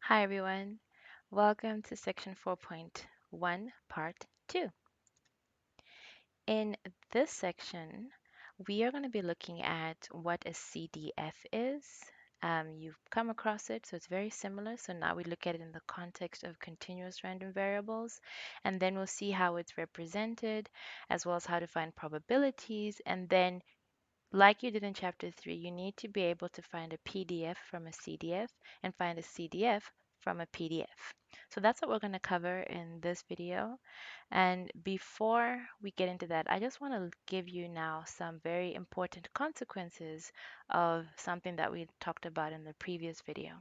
Hi everyone, welcome to section 4.1, part 2. In this section, we are going to be looking at what a CDF is. You've come across it, so it's very similar. So now we look at it in the context of continuous random variables, and then we'll see how it's represented, as well as how to find probabilities, and then like you did in chapter 3, you need to be able to find a PDF from a CDF and find a CDF from a PDF. So that's what we're going to cover in this video. And before we get into that, I just want to give you now some very important consequences of something that we talked about in the previous video.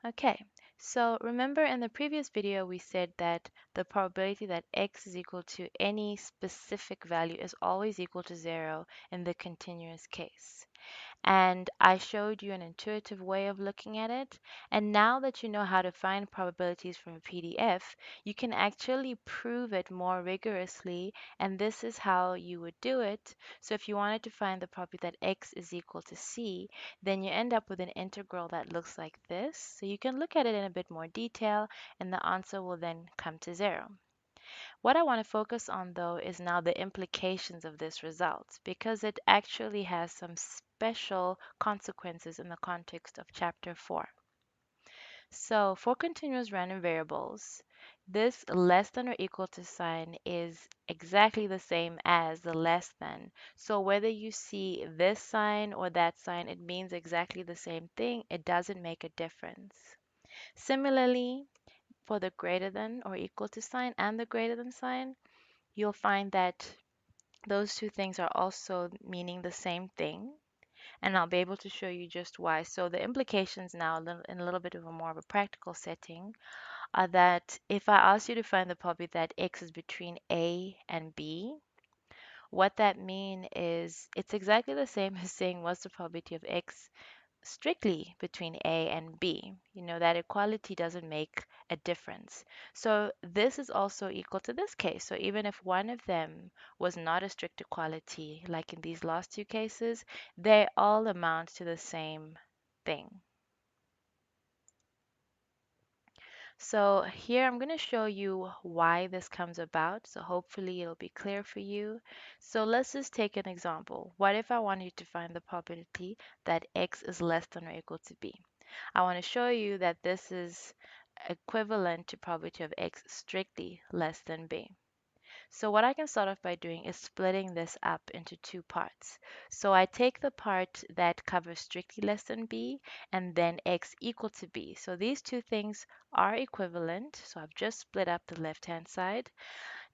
Okay, so remember in the previous video we said that the probability that x is equal to any specific value is always equal to 0 in the continuous case. And I showed you an intuitive way of looking at it. And now that you know how to find probabilities from a PDF, you can actually prove it more rigorously. And this is how you would do it. So if you wanted to find the probability that x is equal to c, then you end up with an integral that looks like this. So you can look at it in a bit more detail, and the answer will then come to 0. What I want to focus on though is now the implications of this result because it actually has some special consequences in the context of chapter 4. So for continuous random variables, this less than or equal to sign is exactly the same as the less than. So whether you see this sign or that sign, it means exactly the same thing. It doesn't make a difference. Similarly, for the greater than or equal to sign and the greater than sign, you'll find that those two things are also meaning the same thing. And I'll be able to show you just why. So the implications now, in a little bit of a more of a practical setting, are that if I ask you to find the probability that x is between A and B, what that means is it's exactly the same as saying what's the probability of x strictly between A and B. You know, that equality doesn't make a difference. So this is also equal to this case. So even if one of them was not a strict equality, like in these last two cases, they all amount to the same thing. So here I'm going to show you why this comes about. So hopefully it'll be clear for you. So let's just take an example. What if I want you to find the probability that x is less than or equal to b? I want to show you that this is equivalent to probability of x strictly less than b. So what I can start off by doing is splitting this up into two parts. So I take the part that covers strictly less than b and then x equal to b. So these two things are equivalent. So I've just split up the left-hand side.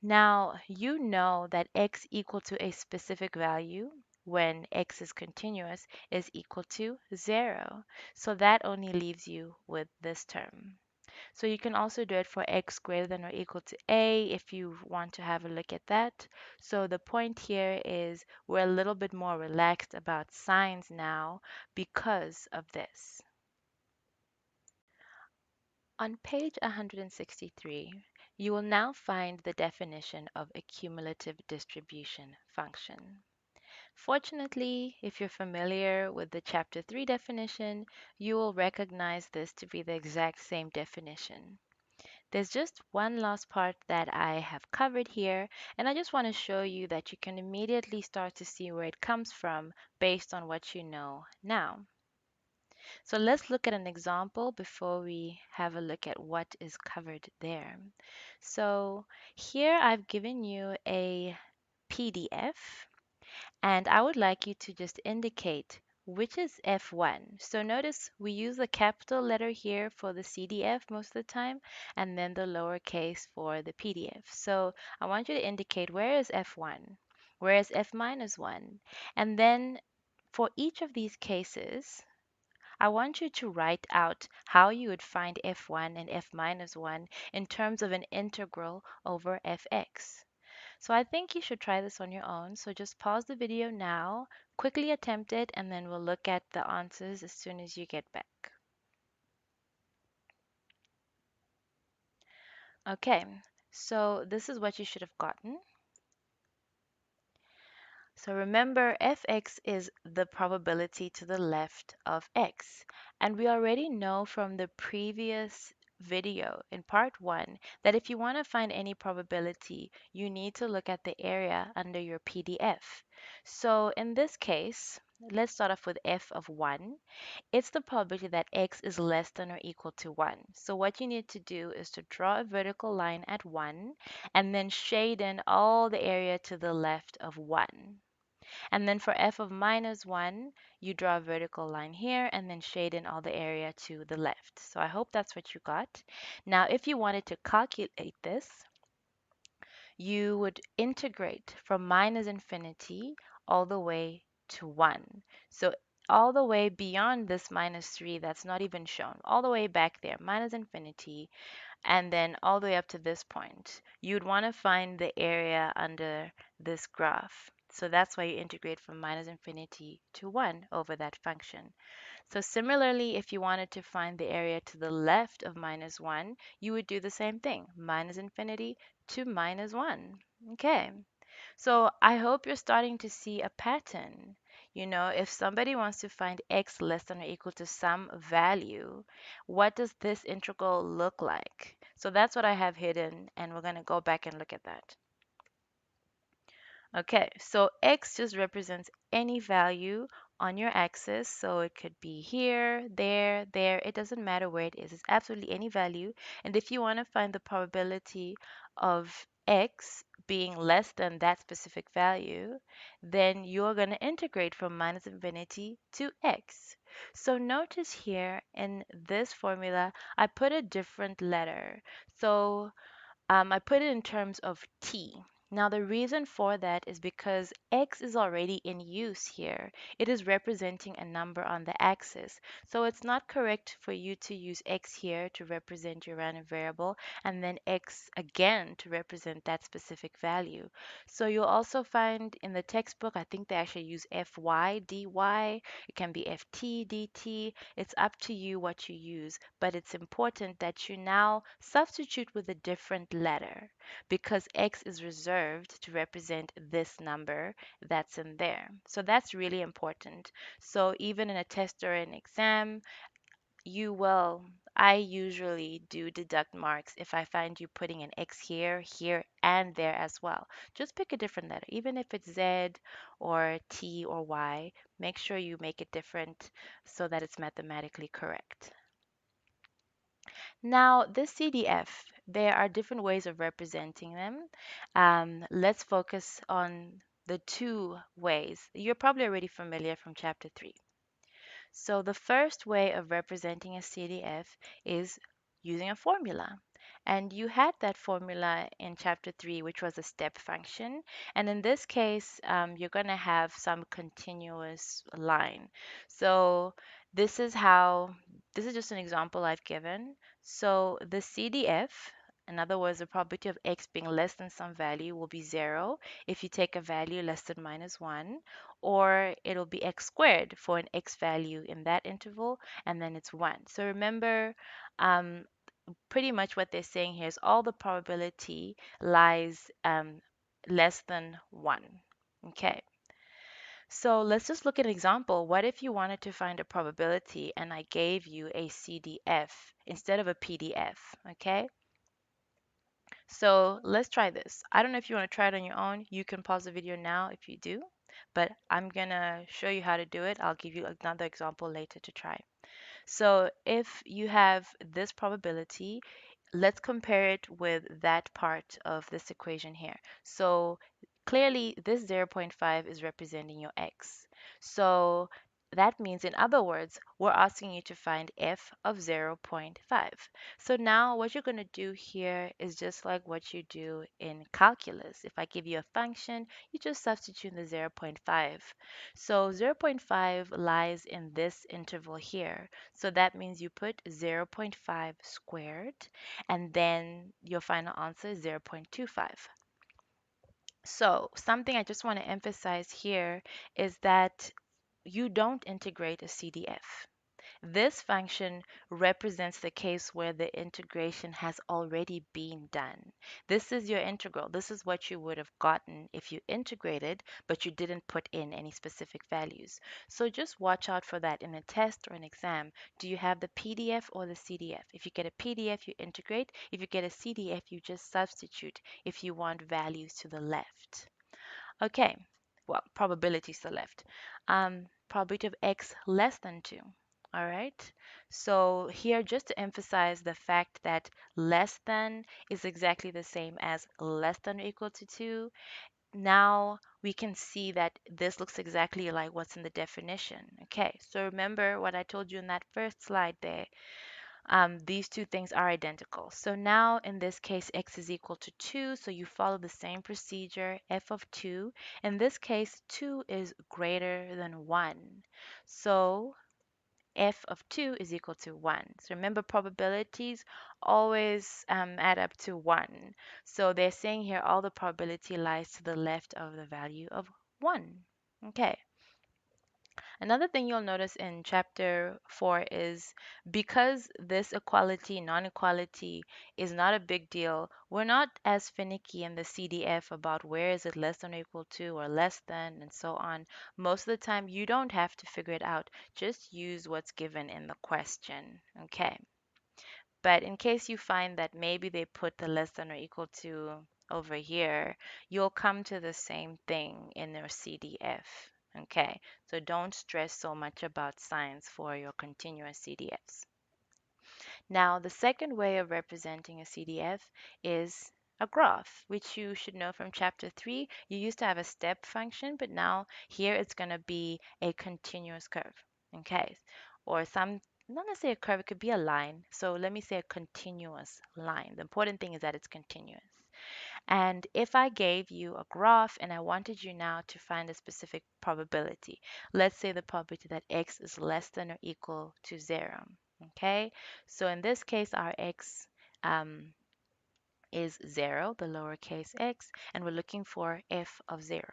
Now you know that x equal to a specific value when x is continuous is equal to 0. So that only leaves you with this term. So you can also do it for x greater than or equal to a if you want to have a look at that. So the point here is we're a little bit more relaxed about signs now because of this. On page 163, you will now find the definition of a cumulative distribution function. Fortunately, if you're familiar with the chapter 3 definition, you will recognize this to be the exact same definition. There's just one last part that I have covered here, and I just want to show you that you can immediately start to see where it comes from based on what you know now. So let's look at an example before we have a look at what is covered there. So here I've given you a PDF, and I would like you to just indicate which is F1. So notice we use the capital letter here for the CDF most of the time, and then the lowercase for the PDF. So I want you to indicate where is F1, where is F minus 1, and then for each of these cases, I want you to write out how you would find f1 and f minus 1 in terms of an integral over fx. So I think you should try this on your own. So just pause the video now, quickly attempt it, and then we'll look at the answers as soon as you get back. Okay, so this is what you should have gotten. So remember, fx is the probability to the left of x. And we already know from the previous video in part 1 that if you want to find any probability, you need to look at the area under your PDF. So in this case, let's start off with f of 1. It's the probability that x is less than or equal to 1. So what you need to do is to draw a vertical line at 1 and then shade in all the area to the left of 1. And then for f of minus 1, you draw a vertical line here and then shade in all the area to the left. So I hope that's what you got. Now, if you wanted to calculate this, you would integrate from minus infinity all the way to 1. So all the way beyond this minus 3 that's not even shown, all the way back there, minus infinity, and then all the way up to this point. You'd want to find the area under this graph. So that's why you integrate from minus infinity to 1 over that function. So similarly, if you wanted to find the area to the left of minus 1, you would do the same thing, minus infinity to minus 1. Okay, so I hope you're starting to see a pattern. You know, if somebody wants to find x less than or equal to some value, what does this integral look like? So that's what I have hidden, and we're going to go back and look at that. Okay, so x just represents any value on your axis. So it could be here, there, there. It doesn't matter where it is. It's absolutely any value. And if you want to find the probability of x being less than that specific value, then you're going to integrate from minus infinity to x. So notice here in this formula, I put a different letter. So I put it in terms of t. Now, the reason for that is because x is already in use here. It is representing a number on the axis. So it's not correct for you to use x here to represent your random variable and then x again to represent that specific value. So you'll also find in the textbook, I think they actually use fy dy. It can be ft dt. It's up to you what you use, but it's important that you now substitute with a different letter because x is reserved to represent this number that's in there. So that's really important. So even in a test or an exam, you will, I usually do deduct marks if I find you putting an X here, here, and there as well. Just pick a different letter, even if it's Z or T or Y. Make sure you make it different so that it's mathematically correct. Now, this CDF, there are different ways of representing them. Let's focus on the two ways. You're probably already familiar from chapter 3. So the first way of representing a CDF is using a formula. And you had that formula in chapter 3, which was a step function. And in this case, you're going to have some continuous line. So this is how, this is just an example I've given. So the CDF, in other words, the probability of x being less than some value will be 0 if you take a value less than minus 1, or it'll be x squared for an x value in that interval, and then it's 1. So remember, um, pretty much what they're saying here is all the probability lies less than 1. Okay, so let's just look at an example. What if you wanted to find a probability and I gave you a CDF instead of a PDF? Okay, so let's try this. I don't know if you want to try it on your own. You can pause the video now if you do, but I'm gonna show you how to do it. I'll give you another example later to try. So if you have this probability, let's compare it with that part of this equation here. So clearly this zero point 0.5 is representing your x. So that means, in other words, we're asking you to find f of 0.5. So now what you're going to do here is just like what you do in calculus. If I give you a function, you just substitute the zero point 0.5. So zero point 0.5 lies in this interval here. So that means you put 0 0.5 squared, and then your final answer is 0.25. So something I just want to emphasize here is that you don't integrate a CDF. This function represents the case where the integration has already been done. This is your integral. This is what you would have gotten if you integrated, but you didn't put in any specific values. So just watch out for that in a test or an exam. Do you have the PDF or the CDF? If you get a PDF, you integrate. If you get a CDF, you just substitute if you want values to the left. Okay, well, probabilities to the left. Probability of x less than 2. All right. So here, just to emphasize the fact that less than is exactly the same as less than or equal to 2. Now we can see that this looks exactly like what's in the definition. Okay, so remember what I told you in that first slide there. These two things are identical. So now in this case, x is equal to 2. So you follow the same procedure, f of 2. In this case, 2 is greater than 1. So f of 2 is equal to 1. So remember, probabilities always add up to 1. So they're saying here all the probability lies to the left of the value of 1. Okay. Another thing you'll notice in chapter 4 is because this equality, non-equality is not a big deal, we're not as finicky in the CDF about where is it less than or equal to or less than and so on. Most of the time you don't have to figure it out. Just use what's given in the question. Okay. But in case you find that maybe they put the less than or equal to over here, you'll come to the same thing in your CDF. Okay, so don't stress so much about signs for your continuous CDFs. Now, the second way of representing a CDF is a graph, which you should know from chapter 3. You used to have a step function, but now here it's going to be a continuous curve. Okay, or not necessarily a curve, it could be a line. So let me say a continuous line. The important thing is that it's continuous. And if I gave you a graph and I wanted you now to find a specific probability, let's say the probability that x is less than or equal to 0. Okay, so in this case, our x is 0, the lowercase x, and we're looking for f of 0.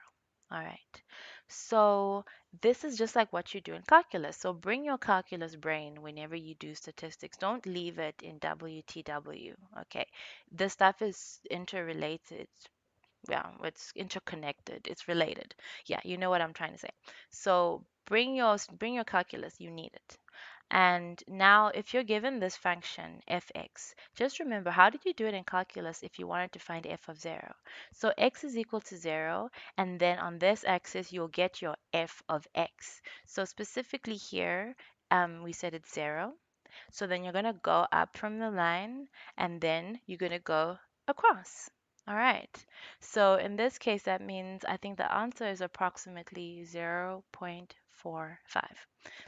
All right, so this is just like what you do in calculus. So bring your calculus brain whenever you do statistics. Don't leave it in WTW. Okay, this stuff is interrelated. Yeah, it's interconnected. It's related. Yeah, you know what I'm trying to say. So bring your calculus. You need it. And now if you're given this function fx, just remember, how did you do it in calculus if you wanted to find f of 0? So x is equal to 0, and then on this axis you'll get your f of x. So specifically here, we said it's 0. So then you're going to go up from the line, and then you're going to go across. All right. So in this case, that means I think the answer is approximately 0.45.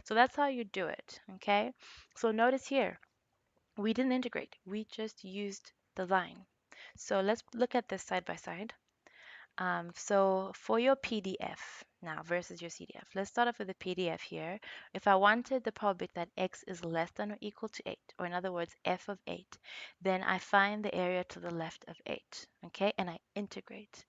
So that's how you do it. Okay. So notice here, we didn't integrate. We just used the line. So let's look at this side by side. So for your PDF now versus your CDF, let's start off with the PDF here. If I wanted the probability that x is less than or equal to 8, or in other words, f of 8, then I find the area to the left of 8, okay, and I integrate.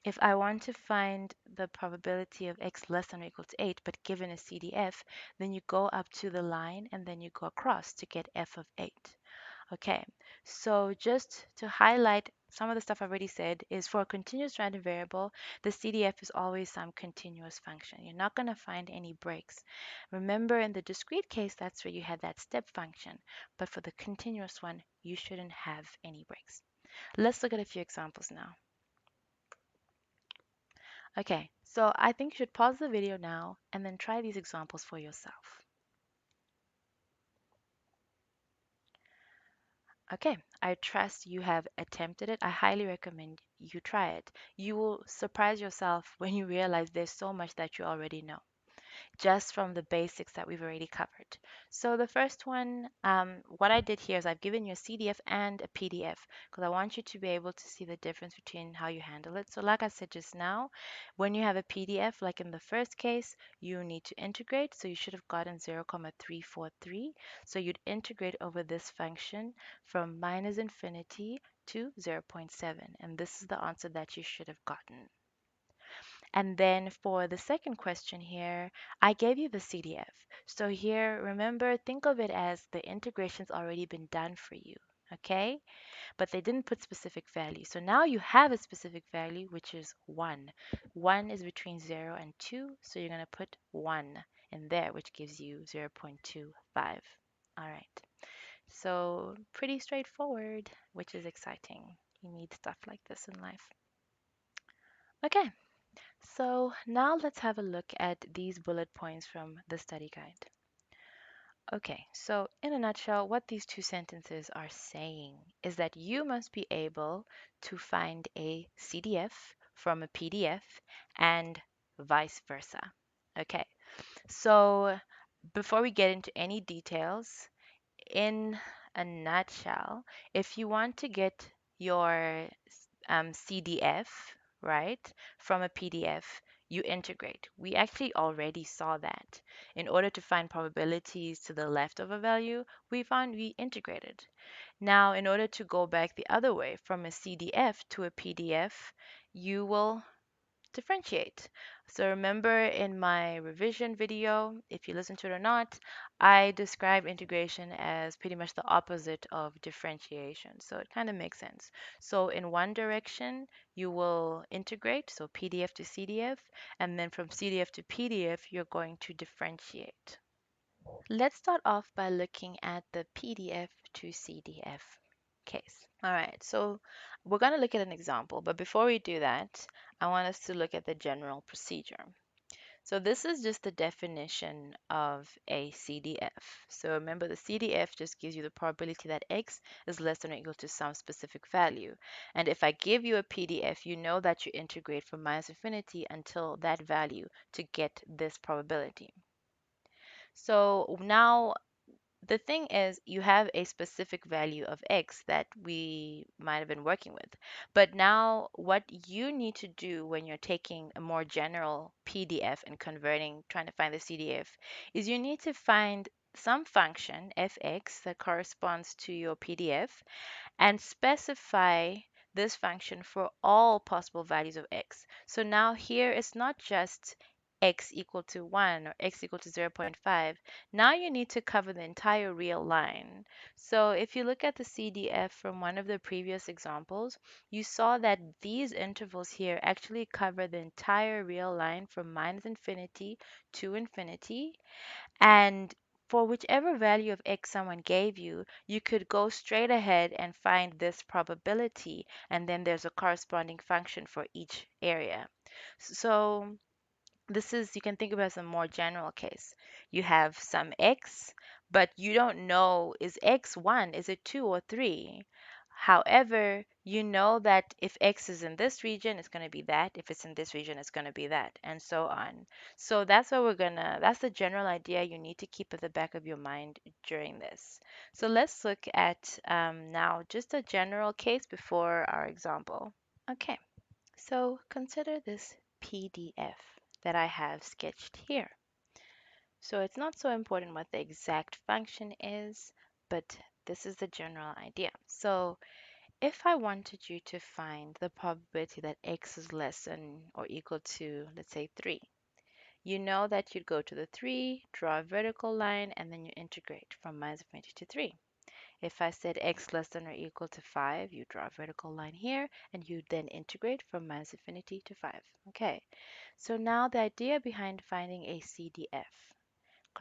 If I want to find the probability of x less than or equal to 8, but given a CDF, then you go up to the line and then you go across to get f of 8. Okay, so just to highlight some of the stuff I've already said is for a continuous random variable, the CDF is always some continuous function. You're not going to find any breaks. Remember, in the discrete case, that's where you had that step function. But for the continuous one, you shouldn't have any breaks. Let's look at a few examples now. Okay, so I think you should pause the video now and then try these examples for yourself. Okay, I trust you have attempted it. I highly recommend you try it. You will surprise yourself when you realize there's so much that you already know just from the basics that we've already covered. So the first one, what I did here is I've given you a CDF and a PDF because I want you to be able to see the difference between how you handle it. So like I said just now, when you have a PDF, like in the first case, you need to integrate. So you should have gotten 0,343. So you'd integrate over this function from minus infinity to 0.7. And this is the answer that you should have gotten. And then for the second question here, I gave you the CDF. So here, remember, think of it as the integration's already been done for you, okay? But they didn't put specific value. So now you have a specific value, which is 1. 1 is between 0 and 2, so you're going to put 1 in there, which gives you 0.25. All right. So pretty straightforward, which is exciting. You need stuff like this in life. Okay, so now let's have a look at these bullet points from the study guide. Okay, so in a nutshell, what these two sentences are saying is that you must be able to find a CDF from a PDF and vice versa. Okay, so before we get into any details, in a nutshell, if you want to get your CDF, right, from a PDF, you integrate. We actually already saw that. In order to find probabilities to the left of a value, we integrated. Now, in order to go back the other way from a CDF to a PDF, you will differentiate. So remember in my revision video, if you listen to it or not, I describe integration as pretty much the opposite of differentiation. So it kind of makes sense. So in one direction, you will integrate, so PDF to CDF, and then from CDF to PDF, you're going to differentiate. Let's start off by looking at the PDF to CDF case. All right, so we're going to look at an example, but before we do that, I want us to look at the general procedure. So this is just the definition of a CDF. So remember, the CDF just gives you the probability that x is less than or equal to some specific value. And if I give you a PDF, you know that you integrate from minus infinity until that value to get this probability. So now the thing is, you have a specific value of x that we might have been working with. But now, what you need to do when you're taking a more general PDF and converting, trying to find the CDF, is you need to find some function, fx, that corresponds to your PDF and specify this function for all possible values of x. So now here it's not just x equal to 1 or x equal to 0.5. Now you need to cover the entire real line. So if you look at the CDF from one of the previous examples, you saw that these intervals here actually cover the entire real line from minus infinity to infinity. And for whichever value of x someone gave you, you could go straight ahead and find this probability, and then there's a corresponding function for each area. So this is, you can think of it as a more general case. You have some x, but you don't know, is x 1, is it 2 or 3? However, you know that if x is in this region, it's going to be that. If it's in this region, it's going to be that, and so on. So that's what that's the general idea you need to keep at the back of your mind during this. So let's look at now just a general case before our example. Okay. So consider this PDF that I have sketched here. So it's not so important what the exact function is, but this is the general idea. So if I wanted you to find the probability that x is less than or equal to, let's say, 3, you know that you'd go to the 3, draw a vertical line, and then you integrate from minus infinity to 3. If I said x less than or equal to 5, you draw a vertical line here, and you then integrate from minus infinity to 5. Okay, so now the idea behind finding a CDF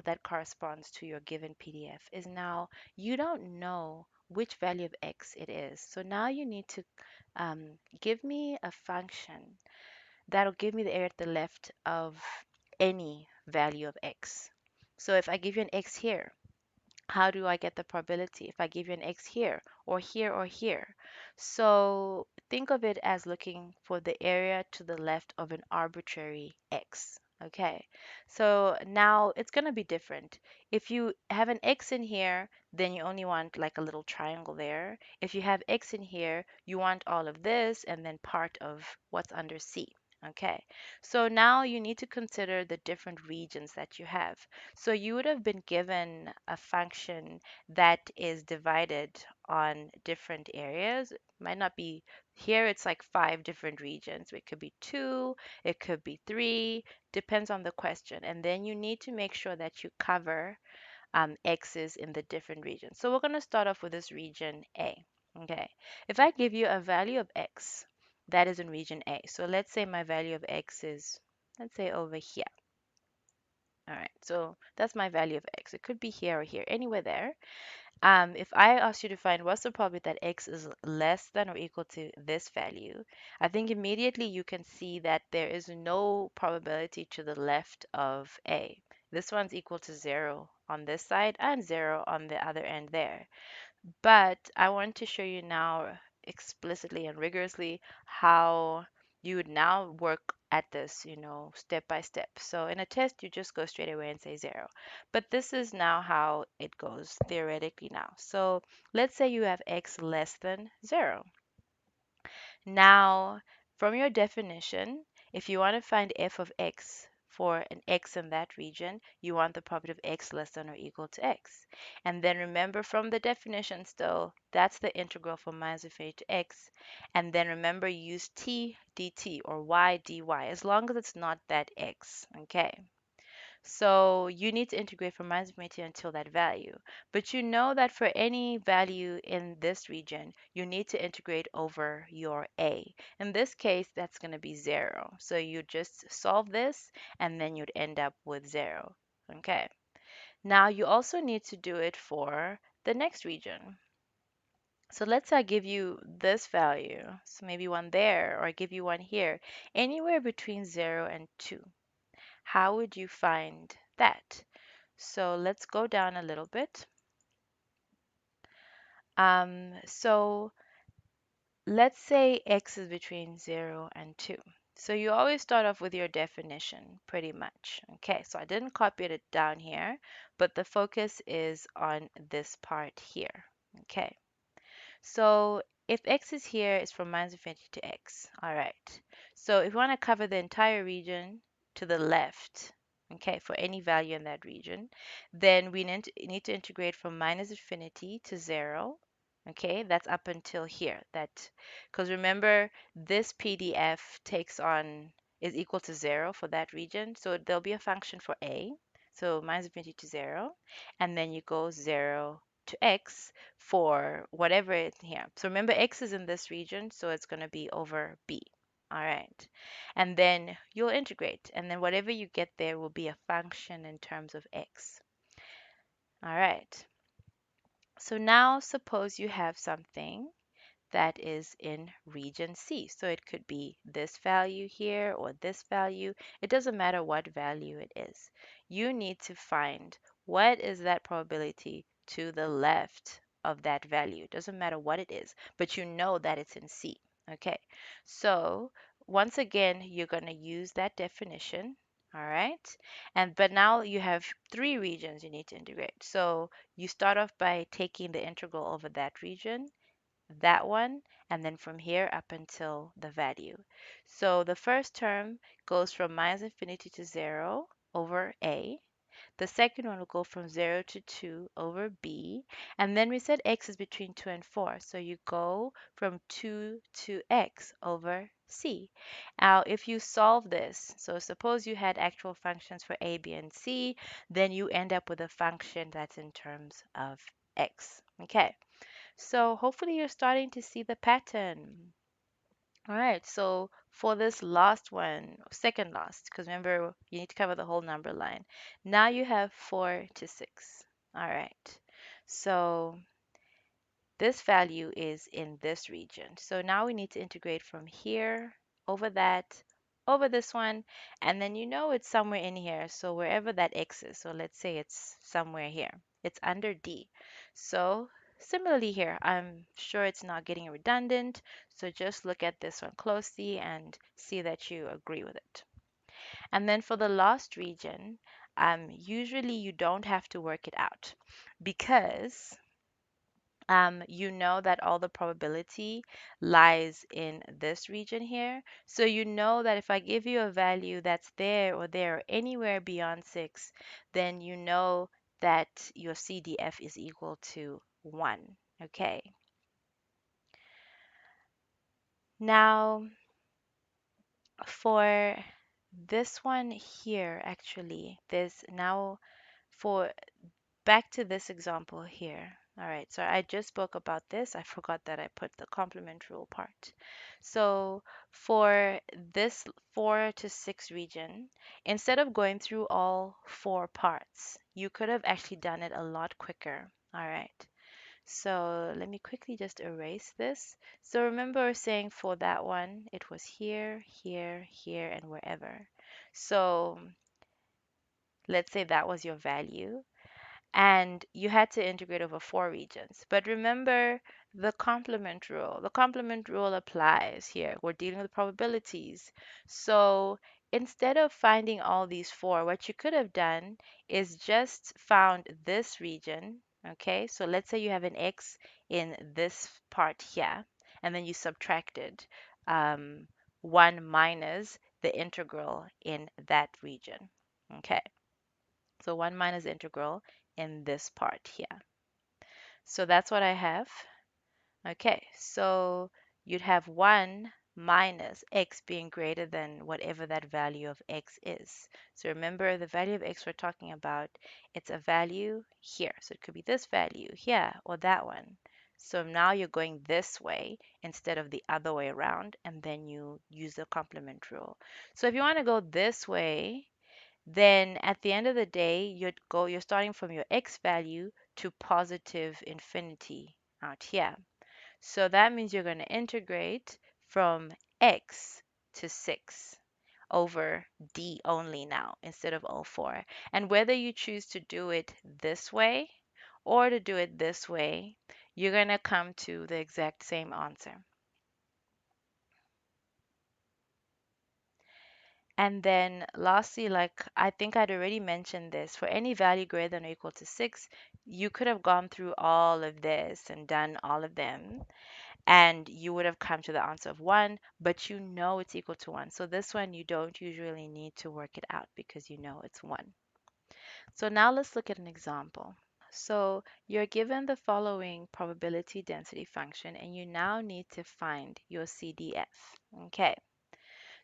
that corresponds to your given PDF is now you don't know which value of x it is. So now you need to give me a function that'll give me the area at the left of any value of x. So if I give you an x here, how do I get the probability if I give you an x here or here or here? So think of it as looking for the area to the left of an arbitrary x. Okay, so now it's going to be different. If you have an x in here, then you only want like a little triangle there. If you have x in here, you want all of this and then part of what's under C. Okay, so now you need to consider the different regions that you have. So you would have been given a function that is divided on different areas. It might not be here, it's like five different regions. It could be two, it could be three, depends on the question. And then you need to make sure that you cover x's in the different regions. So we're going to start off with this region A. Okay, if I give you a value of x that is in region A, so let's say my value of x is, let's say over here. All right, so that's my value of x. It could be here or here, anywhere there. If I ask you to find what's the probability that x is less than or equal to this value, I think immediately you can see that there is no probability to the left of A. This one's equal to 0 on this side and 0 on the other end there. But I want to show you now explicitly and rigorously how you would now work at this, step by step. So in a test, you just go straight away and say 0. But this is now how it goes theoretically now. So let's say you have x less than 0. Now, from your definition, if you want to find f of x for an x in that region, you want the probability of x less than or equal to x. And then remember from the definition still, that's the integral from minus infinity to x. And then remember use t dt or y dy as long as it's not that x. Okay. So you need to integrate from minus infinity until that value. But you know that for any value in this region, you need to integrate over your a. In this case, that's going to be 0. So you just solve this, and then you'd end up with 0. Okay. Now you also need to do it for the next region. So let's say I give you this value, so maybe one there, or I give you one here, anywhere between 0 and 2. How would you find that? So let's go down a little bit. So let's say x is between 0 and 2. So you always start off with your definition, pretty much. Okay, so I didn't copy it down here, but the focus is on this part here. Okay, so if x is here, it's from minus infinity to x. All right. So if we want to cover the entire region to the left, okay, for any value in that region, then we need to integrate from minus infinity to 0. Okay, that's up until here. That, because remember, this PDF takes on is equal to 0 for that region. So there'll be a function for a. So minus infinity to 0, and then you go 0 to x for whatever it here. So remember, x is in this region, so it's going to be over b. All right. And then you'll integrate, and then whatever you get there will be a function in terms of x. All right. So now suppose you have something that is in region C. So it could be this value here or this value. It doesn't matter what value it is. You need to find what is that probability to the left of that value. It doesn't matter what it is, but you know that it's in C. Okay, so once again, you're going to use that definition. All right. But now you have three regions you need to integrate. So you start off by taking the integral over that region, that one, and then from here up until the value. So the first term goes from minus infinity to 0 over a. The second one will go from 0 to 2 over b. And then we said x is between 2 and 4. So you go from 2 to x over c. Now, if you solve this, so suppose you had actual functions for a, b, and c, then you end up with a function that's in terms of x. Okay. So hopefully you're starting to see the pattern. All right, so for this last one, second last, because remember you need to cover the whole number line. Now you have 4 to 6. All right, so this value is in this region. So now we need to integrate from here over that, over this one, and then you know it's somewhere in here. So wherever that x is, so let's say it's somewhere here. It's under D. So similarly here, I'm sure it's not getting redundant. So just look at this one closely and see that you agree with it. And then for the last region, usually you don't have to work it out because you know that all the probability lies in this region here. So you know that if I give you a value that's there or there or anywhere beyond 6, then you know that your CDF is equal to 1. Okay. Now, for this one here, actually, there's now for back to this example here. All right, so I just spoke about this. I forgot that I put the complement rule part. So for this 4 to 6 region, instead of going through all 4 parts, you could have actually done it a lot quicker. All right. So let me quickly just erase this. So remember saying for that one, it was here, here, here, and wherever. So let's say that was your value and you had to integrate over 4 regions. But remember the complement rule. The complement rule applies here. We're dealing with probabilities. So instead of finding all these 4, what you could have done is just found this region. Okay, so let's say you have an x in this part here, and then you subtracted um, 1 minus the integral in that region. Okay. So 1 minus integral in this part here. So that's what I have. Okay, so you'd have 1 minus x being greater than whatever that value of x is. So remember the value of x we're talking about, it's a value here. So it could be this value here or that one. So now you're going this way instead of the other way around, and then you use the complement rule. So if you want to go this way, then at the end of the day, you're starting from your x value to positive infinity out here. So that means you're going to integrate from x to 6 over d only now instead of all 4. And whether you choose to do it this way or to do it this way, you're going to come to the exact same answer. And then lastly, like I think I'd already mentioned this, for any value greater than or equal to 6, you could have gone through all of this and done all of them, and you would have come to the answer of 1, but you know it's equal to 1. So this one, you don't usually need to work it out because you know it's 1. So now let's look at an example. So you're given the following probability density function, and you now need to find your CDF. Okay.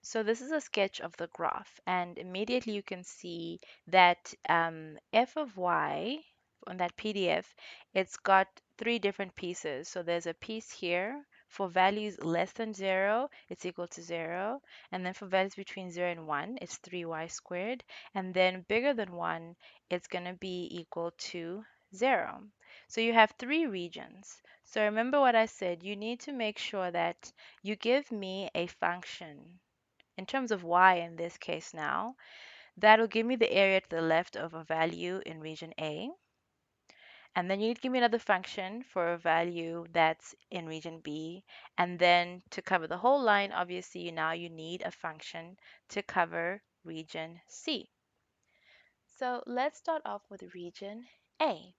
So this is a sketch of the graph, and immediately you can see that f of y on that PDF, it's got 3 different pieces. So there's a piece here for values less than 0, it's equal to 0. And then for values between 0 and 1, it's 3y squared. And then bigger than 1, it's going to be equal to 0. So you have 3 regions. So remember what I said, you need to make sure that you give me a function in terms of y in this case now, that'll give me the area to the left of a value in region A. And then you need to give me another function for a value that's in region B. And then to cover the whole line, obviously now you need a function to cover region C. So let's start off with region A.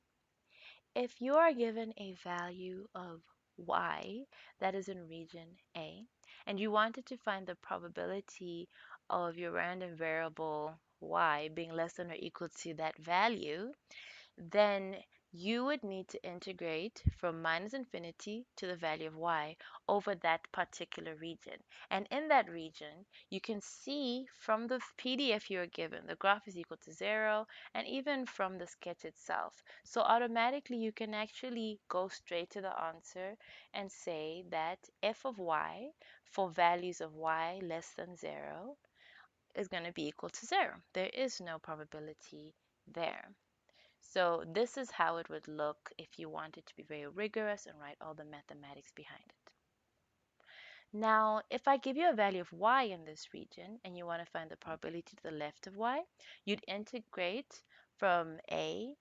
If you are given a value of y that is in region A, and you wanted to find the probability of your random variable y being less than or equal to that value, then you would need to integrate from minus infinity to the value of y over that particular region. And in that region, you can see from the PDF you are given, the graph is equal to 0, and even from the sketch itself. So automatically you can actually go straight to the answer and say that f of y for values of y less than 0 is going to be equal to 0. There is no probability there. So this is how it would look if you wanted to be very rigorous and write all the mathematics behind it. Now, if I give you a value of y in this region and you want to find the probability to the left of y, you'd integrate from a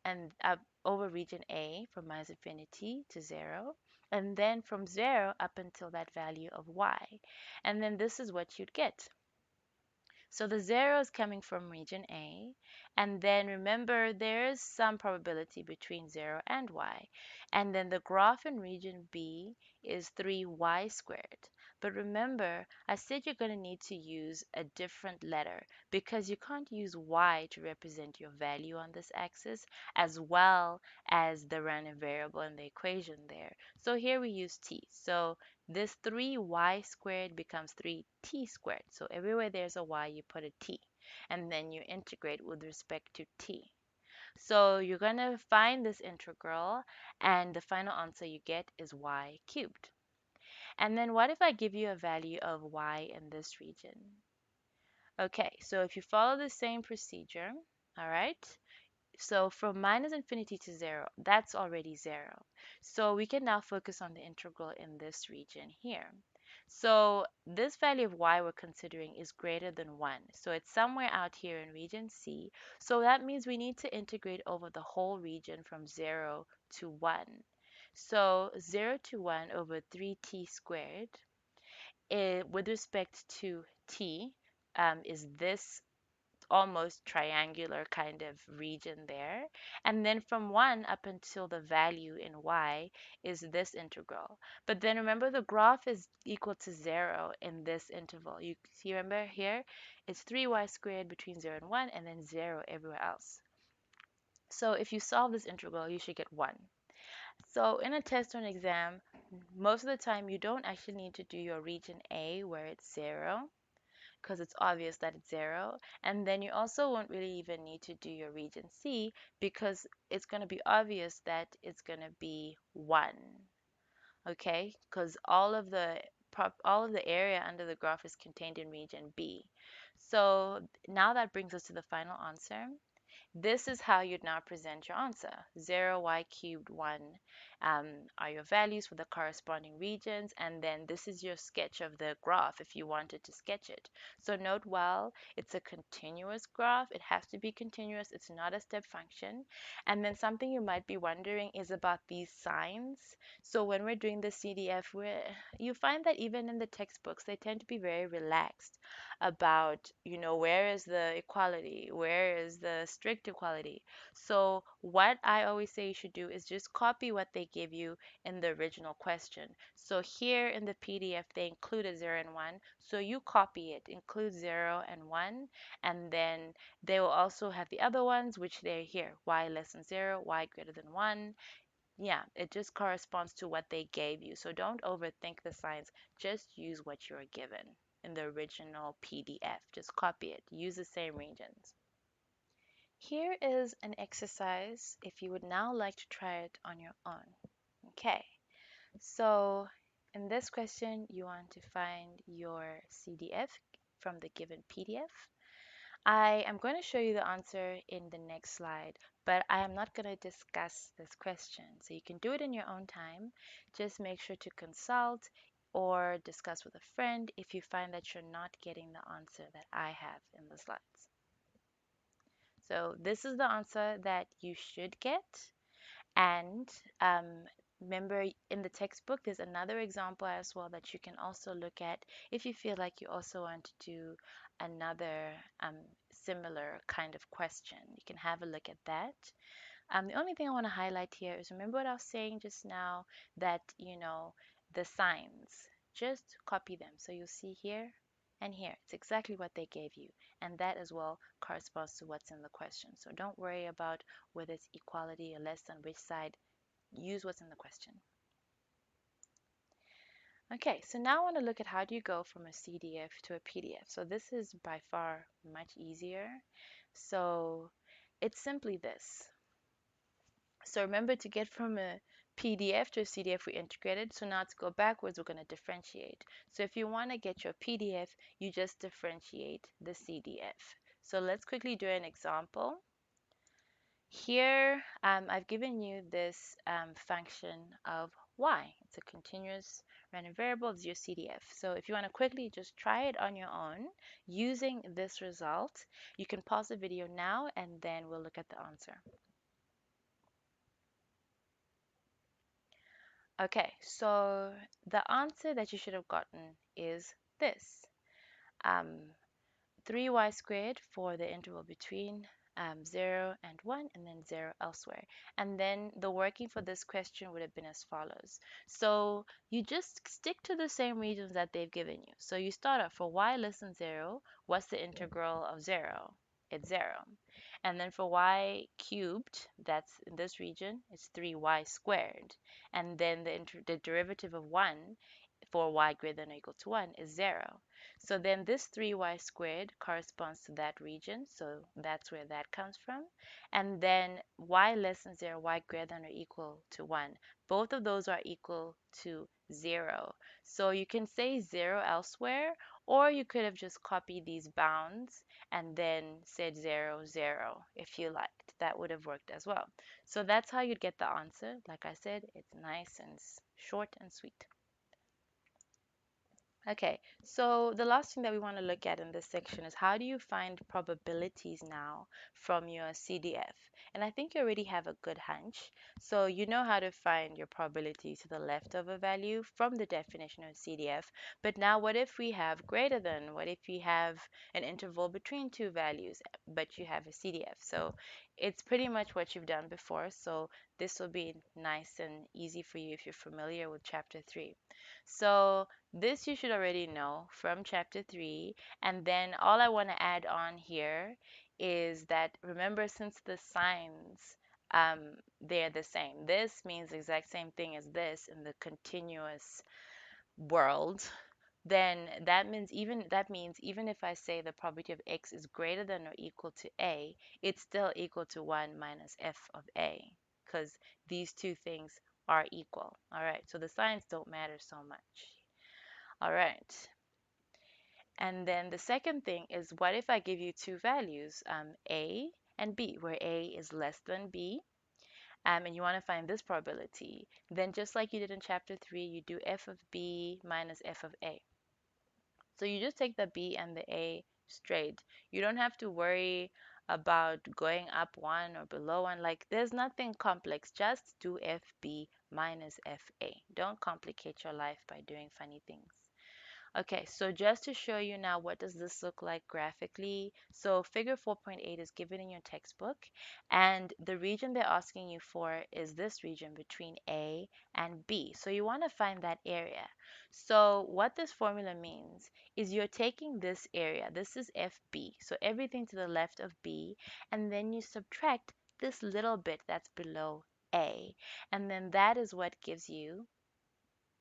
and up over region A from minus infinity to 0, and then from 0 up until that value of y. And then this is what you'd get. So the 0 is coming from region A, And then remember, there's some probability between 0 and y. And then the graph in region B is 3y squared. But remember, I said you're going to need to use a different letter because you can't use y to represent your value on this axis as well as the random variable in the equation there. So here we use t. So this 3y squared becomes 3t squared. So everywhere there's a y, you put a t and then you integrate with respect to t. So you're going to find this integral, and the final answer you get is y cubed. And then what if I give you a value of y in this region? Okay, so if you follow the same procedure, all right, so from minus infinity to 0, that's already 0. So we can now focus on the integral in this region here. So this value of y we're considering is greater than 1. So it's somewhere out here in region C. So that means we need to integrate over the whole region from 0 to 1. So 0 to 1 over 3t squared with respect to t is this almost triangular kind of region there. And then from 1 up until the value in y is this integral. But then remember the graph is equal to 0 in this interval. You see, remember here, it's 3y squared between 0 and 1 and then 0 everywhere else. So if you solve this integral, you should get 1. So in a test or an exam, most of the time you don't actually need to do your region A where it's 0 because it's obvious that it's 0. And then you also won't really even need to do your region C because it's going to be obvious that it's going to be 1. Okay? Because all of the area under the graph is contained in region B. So now that brings us to the final answer. This is how you'd now present your answer. 0, y cubed, 1 are your values for the corresponding regions, and then this is your sketch of the graph if you wanted to sketch it. So note well, it's a continuous graph. It has to be continuous. It's not a step function. And then something you might be wondering is about these signs. So when we're doing the CDF, you find that even in the textbooks, they tend to be very relaxed about, where is the equality, where is the strict equality. So what I always say you should do is just copy what they give you in the original question. So here in the PDF, they included 0 and 1. So you copy it, include 0 and 1, and then they will also have the other ones, which they're here, y less than 0, y greater than 1. Yeah, it just corresponds to what they gave you. So don't overthink the signs. Just use what you're given in the original PDF. Just copy it. Use the same regions. Here is an exercise if you would now like to try it on your own. Okay, so in this question, you want to find your CDF from the given PDF. I am going to show you the answer in the next slide, but I am not going to discuss this question. So you can do it in your own time. Just make sure to consult or discuss with a friend if you find that you're not getting the answer that I have in the slides. So this is the answer that you should get. And remember, in the textbook, there's another example as well that you can also look at if you feel like you also want to do another similar kind of question. You can have a look at that. The only thing I want to highlight here is remember what I was saying just now that, the signs, just copy them. So you'll see here and here. It's exactly what they gave you. And that as well corresponds to what's in the question. So don't worry about whether it's equality or less on which side. Use what's in the question. Okay, so now I want to look at how do you go from a CDF to a PDF. So this is by far much easier. So it's simply this. So remember to get from a PDF to a CDF, we integrated. So now to go backwards, we're going to differentiate. So if you want to get your PDF, you just differentiate the CDF. So let's quickly do an example. Here, I've given you this function of y. It's a continuous random variable. It's your CDF. So if you want to quickly just try it on your own using this result, you can pause the video now and then we'll look at the answer. Okay, so the answer that you should have gotten is this. 3y squared for the interval between 0 and 1, and then 0 elsewhere. And then the working for this question would have been as follows. So you just stick to the same regions that they've given you. So you start off for y less than 0, what's the integral of 0? It's 0. And then for y cubed, that's in this region, it's 3y squared. And then the derivative of 1 for y greater than or equal to 1 is 0. So then this 3y squared corresponds to that region, so that's where that comes from. And then y less than 0, y greater than or equal to 1. Both of those are equal to 0. So you can say 0 elsewhere, or you could have just copied these bounds and then said 0, 0 if you liked. That would have worked as well. So that's how you'd get the answer. Like I said, it's nice and short and sweet. Okay, so the last thing that we want to look at in this section is how do you find probabilities now from your CDF? And I think you already have a good hunch. So you know how to find your probability to the left of a value from the definition of CDF. But now what if we have greater than? What if we have an interval between two values, but you have a CDF? So it's pretty much what you've done before. So this will be nice and easy for you if you're familiar with chapter 3. So this you should already know from chapter 3. And then all I want to add on here is that remember, since the signs they're the same. This means the exact same thing as this in the continuous world. Then that means even if I say the probability of x is greater than or equal to a, it's still equal to 1 minus f of a, because these two things are equal. All right, so the signs don't matter so much. All right. And then the second thing is, what if I give you two values, A and B, where A is less than B, and you want to find this probability? Then just like you did in chapter 3, you do f of B minus f of A. So you just take the B and the A straight. You don't have to worry about going up one or below one. Like, there's nothing complex. Just do FB minus FA. Don't complicate your life by doing funny things. Okay, so just to show you now, what does this look like graphically? So figure 4.8 is given in your textbook, and the region they're asking you for is this region between A and B. So you want to find that area. So what this formula means is you're taking this area, this is FB, so everything to the left of B, and then you subtract this little bit that's below A, and then that is what gives you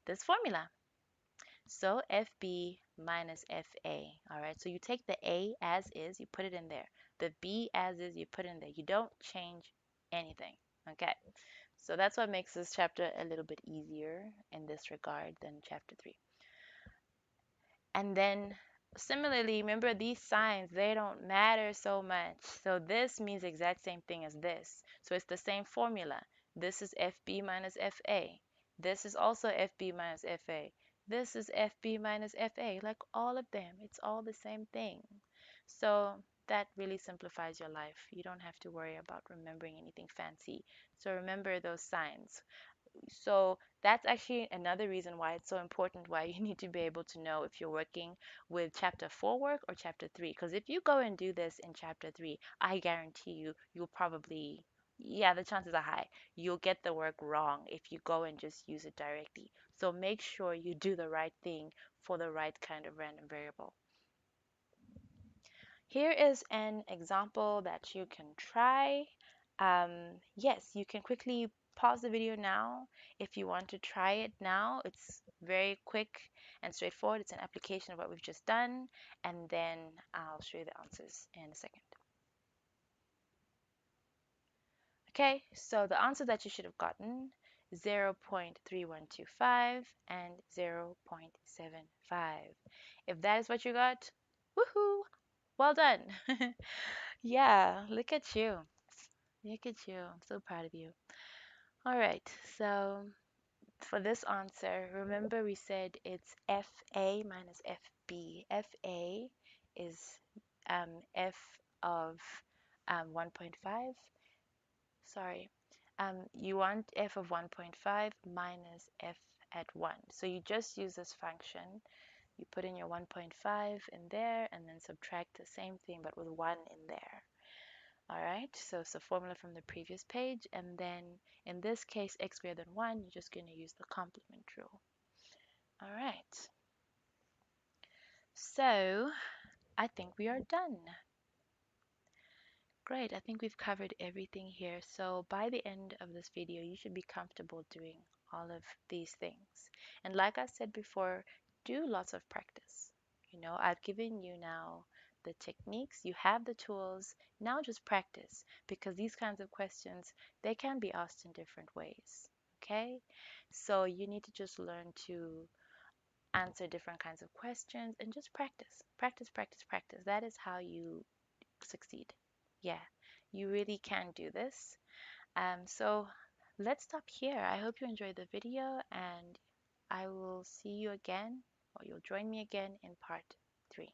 this formula. So FB minus FA. All right, so you take the A as is, you put it in there. The B as is, you put it in there. You don't change anything. Okay, so that's what makes this chapter a little bit easier in this regard than chapter 3. And then similarly, remember these signs, they don't matter so much. So this means the exact same thing as this. So it's the same formula. This is FB minus FA. This is also FB minus FA. This is FB minus FA. Like all of them, it's all the same thing. So that really simplifies your life. You don't have to worry about remembering anything fancy. So remember those signs. So that's actually another reason why it's so important, why you need to be able to know if you're working with chapter 4 work or chapter 3. Because if you go and do this in chapter 3, I guarantee you'll probably, yeah, the chances are high, you'll get the work wrong if you go and just use it directly. So make sure you do the right thing for the right kind of random variable. Here is an example that you can try. Yes, you can quickly pause the video now if you want to try it now. It's very quick and straightforward. It's an application of what we've just done, and then I'll show you the answers in a second. Okay, so the answer that you should have gotten, 0.3125 and 0.75. If that is what you got, woohoo! Well done. Yeah, look at you. Look at you. I'm so proud of you. All right, so for this answer, remember we said it's FA minus FB. FA is F of 1.5. Sorry. You want F of 1.5 minus F at 1. So you just use this function. You put in your 1.5 in there and then subtract the same thing but with 1 in there. All right, so it's a formula from the previous page, and then in this case, x greater than 1, you're just going to use the complement rule. All right, so I think we are done. Great, I think we've covered everything here. So by the end of this video, you should be comfortable doing all of these things. And like I said before, do lots of practice. You know, I've given you now the techniques, you have the tools, now just practice because these kinds of questions, they can be asked in different ways. Okay? So you need to just learn to answer different kinds of questions and just practice. Practice, practice, practice. That is how you succeed. Yeah, you really can do this. So let's stop here. I hope you enjoyed the video and I will see you again, or you'll join me again in part 3.